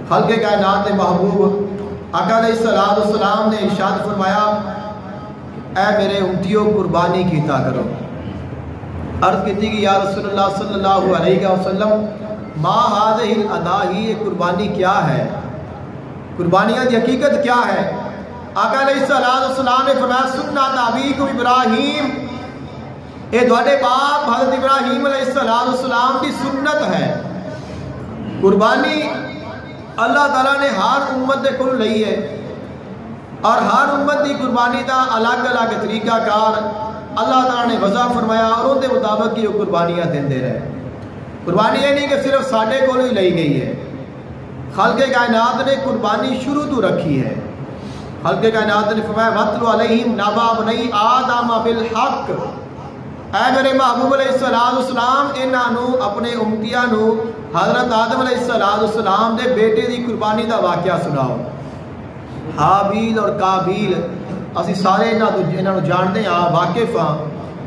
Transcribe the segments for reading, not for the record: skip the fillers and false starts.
خلق کائنات محبوب آقا علیہ السلام نے ارشاد فرمایا اے میرے امتیوں قربانی کیتا کرو۔ عرض کی کہ یا رسول اللہ صلی اللہ علیہ وسلم ما هذه الاداہی، یہ قربانی کیا ہے؟ قربانیاں کی حقیقت کیا ہے؟ آقا علیہ السلام نے فرمایا سنت ابیکم ابراہیم، اے تواڈے باپ حضرت ابراہیم علیہ السلام کی سنت ہے۔ قربانی اللہ تعالیٰ نے ہر امت دے کول لئی ہے اور ہر امت دی قربانی دا الگ الگ طریقہ کار اللہ تعالیٰ نے وضع فرمایا اور ان دے مطابق یہ قربانیاں دیندے رہے۔ قربانی یہ نہیں کہ صرف ساڈے کول ہی لئی گئی ہے، خالق کائنات نے قربانی شروع تو رکھی ہے۔ خالق کائنات نے فرمایا وَاتْلُ عَلَيْهِمْ نَبَأَ بَنِي آدَمَ بِالْحَقِّ، اے میرے محبوب علیہ السلام انہاں نو اپنے امتیاں نو حضرت آدم علیہ السلام دے بیٹے دی قربانی دا واقعہ سناؤ۔ حابیل اور قابیل اسی سارے انہاں نو جانتے ہیں، واقف ہاں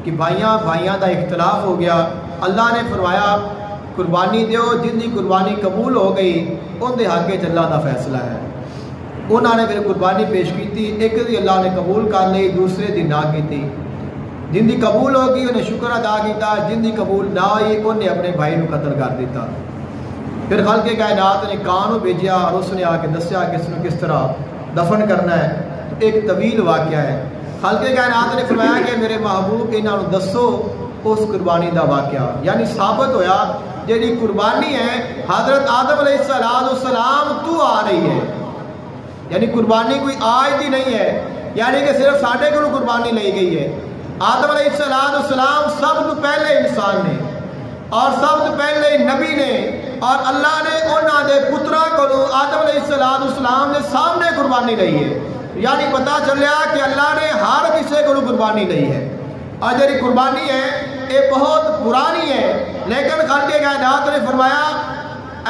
کہ بھائیاں دا اختلاف ہو گیا۔ اللہ نے فرمایا قربانی دیو، جن دی قربانی قبول ہو گئی ان دے حق وچ اللہ دا فیصلہ ہے۔ انہوں نے پھر قربانی پیش کی، ایک دی اللہ نے قبول کر لی، دوسرے دی نہ کی۔ جن دی قبول ہوگی انہیں شکر ادا کیتا، جن دی قبول نہ ہوئی انہیں اپنے بھائی نو قتل کر دیتا۔ پھر خالق کائنات نے کان بھیجیا اور اس نے آ کے دسیا کہ اس نے کس طرح دفن کرنا ہے۔ ایک طویل واقعہ ہے۔ خالق کائنات نے فرمایا کہ میرے محبوب انہاں نو دسو اس قربانی دا واقعہ، یعنی ثابت ہویا جیڑی قربانی ہے حضرت آدم علیہ السلام تو آ رہی ہے، یعنی قربانی کوئی آج دی نہیں ہے، یعنی کہ صرف ساڈے کو قربانی لئی گئی ہے۔ آدم علیہ السلام سب تو پہلے انسان نے اور سب تو پہلے نبی نے، اور اللہ نے انہاں دے پتراں کو آدم علیہ السلام نے سامنے قربانی لئی ہے، یعنی پتہ چلیا کہ اللہ نے ہر کسی کو قربانی لئی ہے۔ اور جی قربانی ہے یہ بہت پرانی ہے، لیکن خالق کائنات نے فرمایا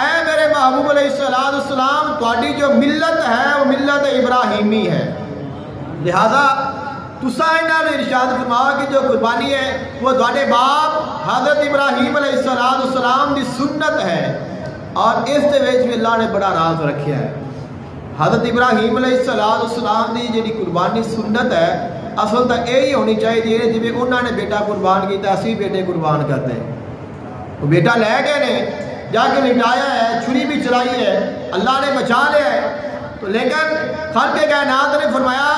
اے میرے محبوب علیہ السلام تہاڈی جو ملت ہے وہ ملت ابراہیمی ہے، لہذا تساں انہاں نے ارشاد فرمایا کہ جو قربانی ہے وہ تہاڈے باپ حضرت ابراہیم علیہ السلام دی سنت ہے۔ اور اس دے وچ بھی اللہ نے بڑا راز رکھیا ہے۔ حضرت ابراہیم علیہ السلام دی جڑی قربانی سنت ہے اصل تو یہی ہونی چاہیے جی انہوں نے بیٹا قربان کیا اسی بیٹے قربان کرتے ہیں۔ وہ بیٹا لے گئے نے جا کے لٹایا ہے، چھری بھی چلائی ہے، اللہ نے بچا لیا ہے، تو لیکن خالق کائنات نے فرمایا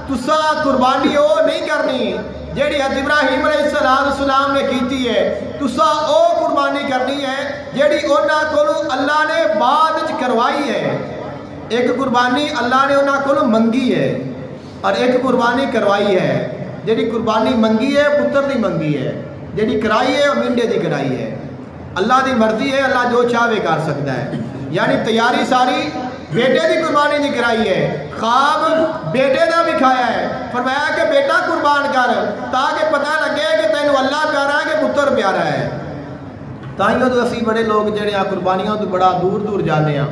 تسا قربانی وہ نہیں کرنی جیڑی حضرت ابراہیم علیہ السلام نے کیتی ہے، تسا وہ قربانی کرنی ہے جیڑی انہاں کولوں اللہ نے بعد وچ کروائی ہے۔ ایک قربانی اللہ نے انہاں کولوں منگی ہے اور ایک قربانی کروائی ہے۔ جیڑی قربانی منگی ہے پتر دی منگی ہے، جیڑی کرائی ہے وہ منڈے دی کرائی ہے۔ اللہ دی مرضی ہے، اللہ جو چاہے کر سکتا ہے، یعنی تیاری ساری بیٹے دی قربانی دی کرائی ہے، خواب بیٹے دا بھی کھایا ہے، فرمایا کہ بیٹا قربان کر تاکہ پتہ لگے کہ تینوں اللہ پیارا ہے کہ پتر پیارا ہے۔ تائیوں تو اسی بڑے لوگ جڑے قربانیاں تو بڑا دور دور جانے ہیں۔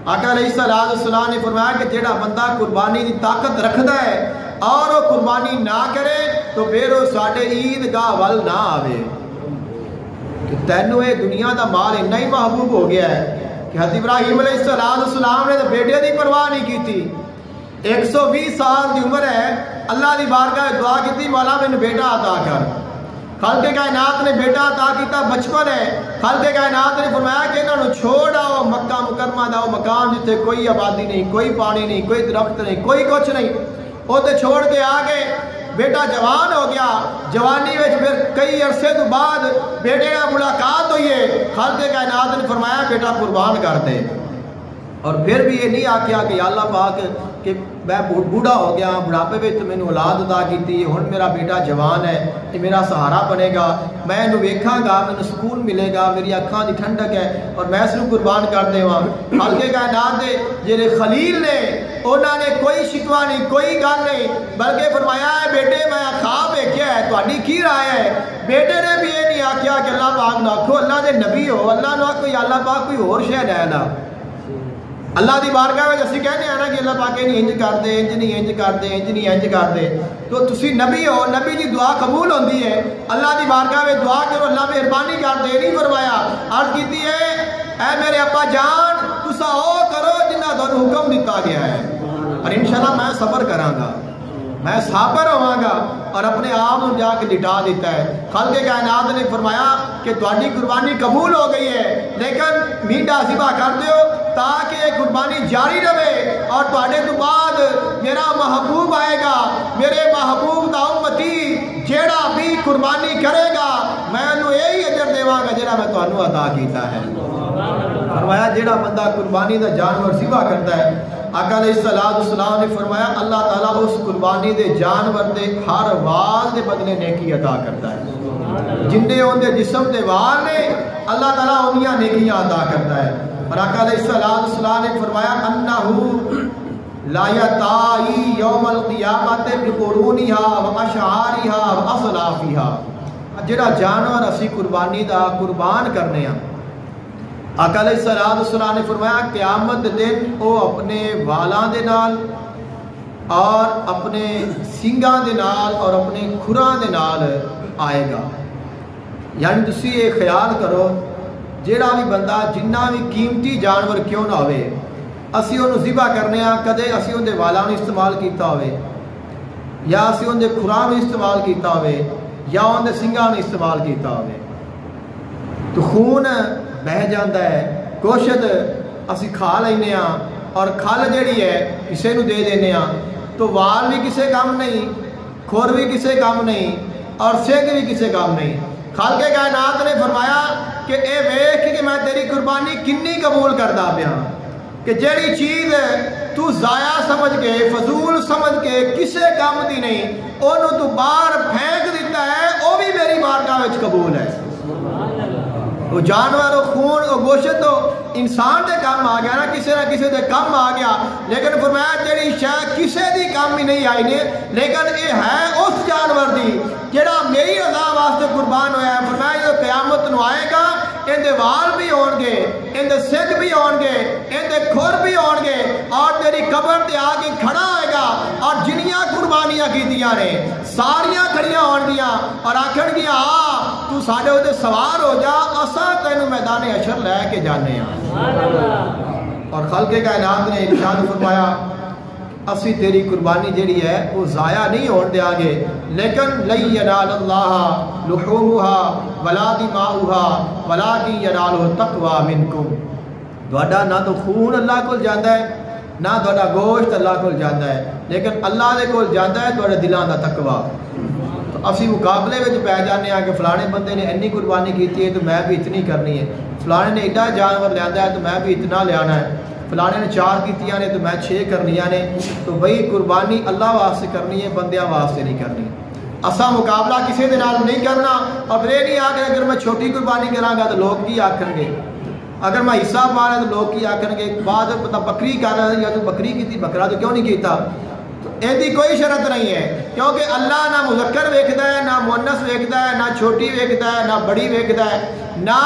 آقا علیہ السلام نے فرمایا کہ جڑا بندہ قربانی کی طاقت رکھتا ہے اور وہ قربانی نہ کرے تو پھر وہ ساڈے عیدگاہ ول نہ آوے، کہ تینوں یہ دنیا دا مال اتنا ہی محبوب ہو گیا ہے کہ حضرت ابراہیم علیہ السلام نے تو بیٹے دی پرواہ نہیں کی تھی۔ 120 سال دی عمر ہے، اللہ دی بارگاہ دعا کی مولا مینوں بیٹا عطا کر۔ خالق کائنات نے بیٹا عطا کیتا، بچپن ہے، خالق کائنات نے فرمایا کہ انہوں نے چھوڑ آؤ مکہ مکرمہ دا وہ مقام جتے کوئی آبادی نہیں، کوئی پانی نہیں، کوئی درخت نہیں، کوئی کچھ نہیں، وہ تے چھوڑ کے آگے بیٹا جوان ہو گیا۔ جوانی میں پھر کئی عرصے تو بعد بیٹے کا ملاقات ہوئی ہے، خالق کائنات نے فرمایا بیٹا قربان کر دے، اور پھر بھی یہ نہیں آکھیا کہ یا اللہ پاک کہ میں بوڑھا ہو گیا، بڑھاپے میں تو مینوں اولاد عطا کیتی، ہن میرا بیٹا جوان ہے، یہ میرا سہارا بنے گا، میں انہوں ویکھاں گا، مینوں سکون ملے گا، میری اکھاں دی ٹھنڈک ہے اور میں اس کو قربان کر دیواں۔ خالق کائنات دے جڑے خلیل نے انہوں نے کوئی شکوہ نہیں، کوئی گل نہیں، بلکہ فرمایا ہے بیٹے میں خواب ویکھیا ہے، تہاڈی کی رائے ہے؟ بیٹے نے بھی یہ نہیں آکھیا کہ اللہ پاک نو آکھو اللہ دے نبی ہو، اللہ نو آکھو یا اللہ پاک کوئی اور شے لے لا۔ اللہ دی بارگاہ میں اسی کہنے ہیں نا کہ اللہ پاک نہیں انج کر دے، انج نہیں انج کر دے، انج نہیں انج کر دے، تو تسی نبی ہو، نبی دی دعا قبول ہوندی ہے، اللہ دی بارگاہ میں دعا کرو اللہ مہربانی کر دے، نہیں فرمایا۔ عرض کیتی ہے اے میرے ابا جان تسا او کرو دیتا گیا ہے اور انشاءاللہ میں صبر کراں گا، میں صابر ہوں گا اور اپنے آپ کو جا کے لٹا دیتا ہے۔ خالق کائنات نے فرمایا کہ تہاڈی قربانی قبول ہو گئی ہے، لیکن میڈا ذبح کر دیو تاکہ یہ قربانی جاری رہے اور تہاڈے تو بعد میرا محبوب آئے گا، میرے محبوب دا امتی جیڑا بھی قربانی کرے گا میں انہوں یہی اجر دیواں گا جیڑا میں تہانوں عطا کیتا ہے۔ فرمایا جیڑا بندہ قربانی دا جانور ذبح کرتا ہے، آقا علیہ السلام نے فرمایا اللہ تعالیٰ اس قربانی دے جانور دے ہر وال دے بدلے نیکی عطا کرتا ہے، جن ان دے جسم دے وال نے اللہ تعالیٰ انہیاں نیکیاں عطا کرتا ہے۔ اور آقا علیہ السلام نے فرمایا انہو لا یتائی یوم القیامت بقرونہا و اشعارہا و اصلافہا، جڑا جانور اسی قربانی دا قربان کرنے ہیں، آقا علیہ السلام نے فرمایا قیامت دن وہ اپنے والاں دے نال اور اپنے سنگاں دے نال اور اپنے کھراں دے نال آئے گا۔ یعنی تسی یہ خیال کرو جیڑا بھی بندہ جنہ بھی قیمتی جانور کیوں نہ ہوئے اسی انہوں ذبح کرنے ہاں، کدے اسی ان دے والاں نوں استعمال کیتا ہوئے یا اسی ان دے کھراں نوں استعمال کیتا ہوئے یا ان دے سنگاں نوں استعمال کیتا ہوئے تو خون بہ جاتا ہے، گوشت اسی کھا لینے ہاں اور کھل جیڑی ہے کسے نو دے دینے ہاں تو وال بھی کسے کام نہیں، کھور بھی کسے کام نہیں اور سنگ بھی کسے کام نہیں۔ خالق کائنات نے فرمایا کہ اے ویکھ کہ میں تیری قربانی کنی قبول کردا پیا کہ جیڑی چیز تو ضائع سمجھ کے فضول سمجھ کے کسے کام دی نہیں انہوں تو باہر پھینک دیتا ہے، وہ بھی میری بارگاہ وچ قبول ہے۔ وہ جانور وہ خون وہ گوشت تو انسان دے کام آ گیا نا، کسے دے کام آ گیا، لیکن فرمایا جیڑی شاید کسے دی کام ہی نہیں آئی نے لیکن یہ ہے اس جانور دی جیڑا میری رضا واسطے قربان ہویا ہے۔ فرمایا جو قیامت نو آئے گا ان دے وال بھی ہون گے، ان دے سنگ بھی ہون گے، ان دے کھر بھی ہون گے اور تیری قبر تے آ کے کھڑا ہوئے گا اور جنیاں قربانیاں کیتیاں نے ساریاں کھڑیاں ہون گیاں اور آکھن گیاں آ تو ساڈے اوتے سوار ہو جا اساں تینوں میدان حشر لے کے جانے ہاں۔ اور خالق کائنات نے ارشاد فرمایا اسی تیری قربانی جیڑی ہے وہ ضائع نہیں ہون دیا گے، لیکن لن ینال اللہ لحومها ولا دماؤها ولکن ینالہ التقوی منکم، تہاڈا نہ تو خون اللہ کول جاندا ہے نہ تہاڈا گوشت اللہ کول جاندا ہے، لیکن اللہ دے کول جاندا ہے تہاڈے دلاں دا تقوی۔ تو اسی مقابلے وچ پی جانے ہاں کہ فلانے بندے نے انی قربانی کیتی ہے تو میں بھی اتنی کرنی ہے، فلانے نے ایڈا جانور لیا ہے تو میں بھی اتنا لیانا ہے، فلانے نے 4 کیتیاں نے تو میں 6 کرنیاں نے۔ تو بھئی قربانی اللہ واسطے کرنی ہے، بندیاں واسطے نہیں کرنی۔ اسا مقابلہ کسی دے نال نہیں کرنا اور یہ نہیں آ کہ اگر میں چھوٹی قربانی کراں گا تو لوگ کی آکھن گے، اگر میں حصہ پا رہا تو لوگ کی آکھن گے، بعد پتہ بکری کر رہا ہے یا تو بکری کی تھی بکرا تو کیوں نہیں کیتا، تو ایدی کوئی شرط نہیں ہے کیونکہ اللہ نہ مذکر ویکھدا ہے نہ مؤنث ویکھدا ہے نہ چھوٹی ویکھدا ہے نہ بڑی ویکھدا ہے، نہ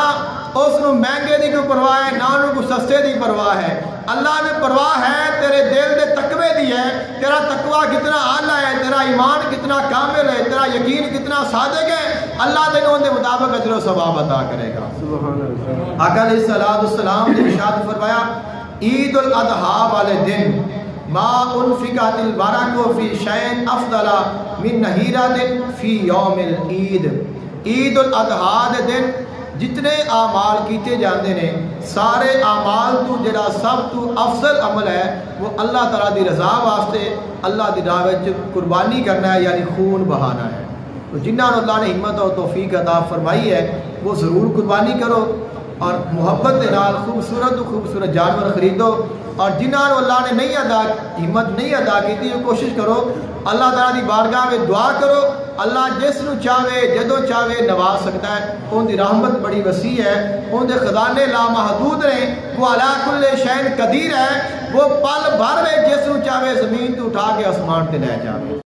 اس نو مہنگے دی کوئی پرواہ ہے نہ انہوں کو سستے دی پرواہ ہے۔ اللہ نے پرواہ ہے تیرے دل دے تقوی دی ہے، تیرا تقوی کتنا اعلیٰ ہے، تیرا ایمان کتنا کامل ہے، تیرا یقین کتنا صادق ہے، اللہ تینوں ان دے مطابق اجر و ثواب عطا کرے گا۔ آقا علیہ السلام نے ارشاد فرمایا عید الاضحیٰ والے دن ما انفقت البرکۃ فی شیء افضل من نہیرۃ فی یوم العید، عید الاضحیٰ دے دن جتنے اعمال کیتے جاندے نے سارے اعمال تو جڑا سب تو افضل عمل ہے وہ اللہ تعالیٰ دی رضا واسطے اللہ دی راہ وچ قربانی کرنا ہے، یعنی خون بہانا ہے۔ تو جنہاں نے اللہ نے ہمت اور توفیق عطا فرمائی ہے وہ ضرور قربانی کرو اور محبت کے نال خوبصورت جانور خریدو، اور جنہاں نے اللہ نے نہیں ہمت نہیں ادا کی کوشش کرو اللہ تعالیٰ دی بارگاہ میں دعا کرو، اللہ جس نو چاہے جدو چاہے نواز سکتا ہے، ان دی رحمت بڑی وسیع ہے، ان دے خزانے لامحدود ہیں، وہ علی کل شیء قدیر ہے، وہ پل بھر میں جس نو چاہے زمین تو اٹھا کے آسمان تے لے جاوے۔